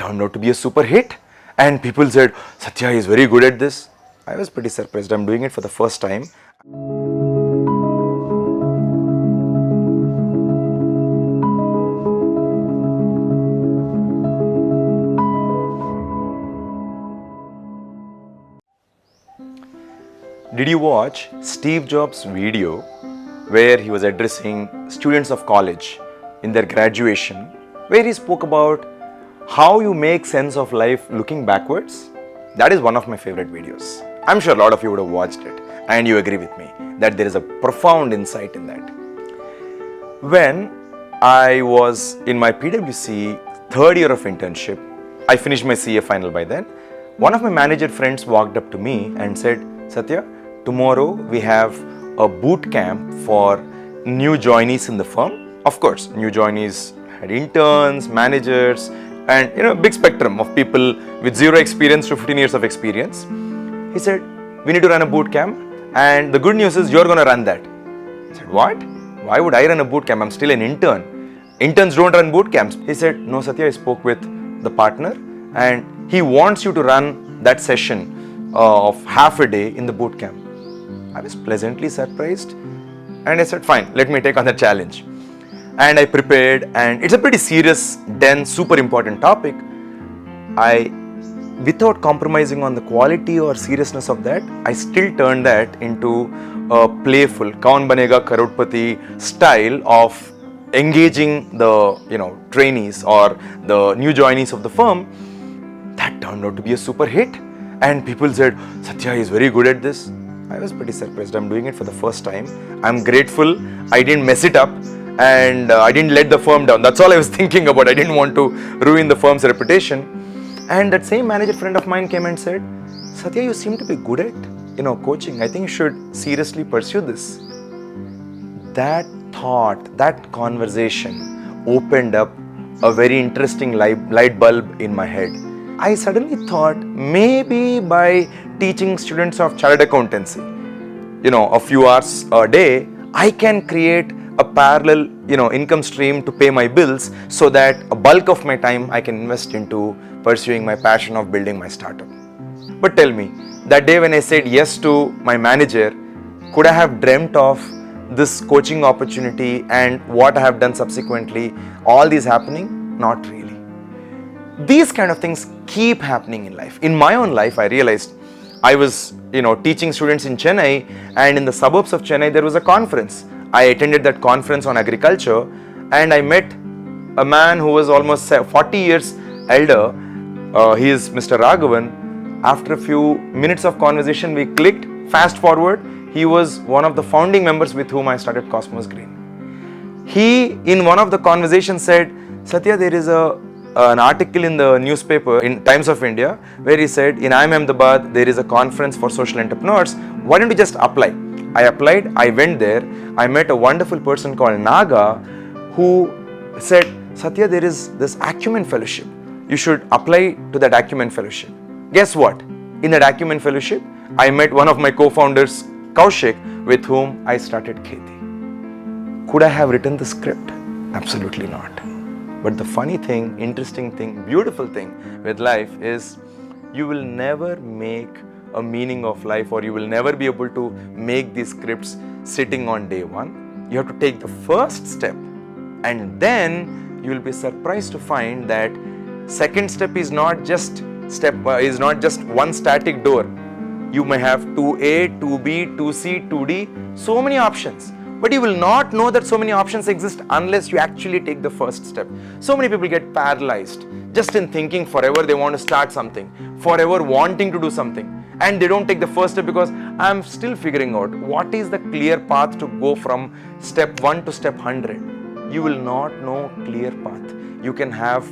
turned out to be a super hit. And people said, Sathya is very good at this. I was pretty surprised. I'm doing it for the first time. Did you watch Steve Jobs' video where he was addressing students of college in their graduation, where he spoke about how you make sense of life looking backwards? That is one of my favorite videos. I'm sure a lot of you would have watched it and you agree with me that there is a profound insight in that. When I was in my PwC third year of internship, I finished my CA final by then. One of my manager friends walked up to me and said, Sathya, tomorrow we have a boot camp for new joinees in the firm. Of course, new joinees had interns, managers, and big spectrum of people with 0 experience to 15 years of experience. He said, we need to run a boot camp, and the good news is you're going to run that. I said, what? Why would I run a boot camp? I'm still an intern. Interns don't run boot camps. He said, no, Sathya, I spoke with the partner and he wants you to run that session of half a day in the boot camp. I was pleasantly surprised and I said, fine, let me take on the challenge. And I prepared, and it's a pretty serious, dense, super important topic. Without compromising on the quality or seriousness of that, I still turned that into a playful Kaun Banega Crorepati style of engaging the trainees or the new joinees of the firm. That turned out to be a super hit, and people said, Sathya is very good at this. I was pretty surprised. I'm doing it for the first time. I'm grateful I didn't mess it up and I didn't let the firm down. That's all I was thinking about. I didn't want to ruin the firm's reputation. And that same manager friend of mine came and said, Sathya, you seem to be good at coaching. I think you should seriously pursue this. That thought, that conversation opened up a very interesting light bulb in my head. I suddenly thought maybe by teaching students of chartered accountancy, a few hours a day, I can create a parallel, income stream to pay my bills, so that a bulk of my time I can invest into pursuing my passion of building my startup. But tell me, that day when I said yes to my manager, could I have dreamt of this coaching opportunity and what I have done subsequently, all these happening? Not really. These kind of things keep happening in life. In my own life, I realized I was, teaching students in Chennai, and in the suburbs of Chennai, there was a conference. I attended that conference on agriculture, and I met a man who was almost 40 years elder. He is Mr. Raghavan. After a few minutes of conversation, we clicked. Fast forward, he was one of the founding members with whom I started Cosmos Green. He, in one of the conversations, said, Sathya, there is an article in the newspaper in Times of India where he said, in IIM Ahmedabad there is a conference for social entrepreneurs. Why don't you just apply? I applied, I went there, I met a wonderful person called Naga who said, Sathya, there is this Acumen Fellowship. You should apply to that Acumen Fellowship. Guess what? In that Acumen Fellowship, I met one of my co-founders, Kaushik, with whom I started Kheti. Could I have written the script? Absolutely not. But the funny thing, interesting thing, beautiful thing with life is you will never make a meaning of life, or you will never be able to make these scripts sitting on day one. You have to take the first step, and then you will be surprised to find that second step is not just one static door. You may have 2A, 2B, 2C, 2D, so many options. But you will not know that so many options exist unless you actually take the first step. So many people get paralyzed just in thinking forever they want to start something, forever wanting to do something, and they don't take the first step because I'm still figuring out what is the clear path to go from step 1 to step 100. You will not know clear path. You can have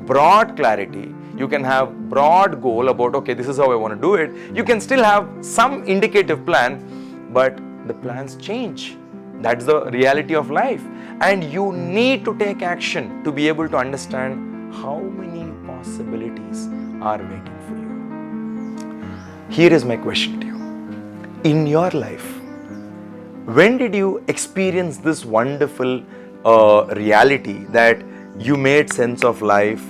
broad clarity, you can have broad goal about, okay, this is how I want to do it. You can still have some indicative plan, but the plans change. That's the reality of life, and you need to take action to be able to understand how many possibilities are waiting for you. Here is my question to you. In your life, when did you experience this wonderful reality that you made sense of life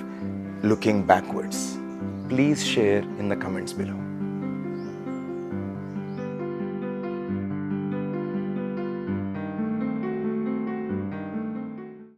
looking backwards? Please share in the comments below.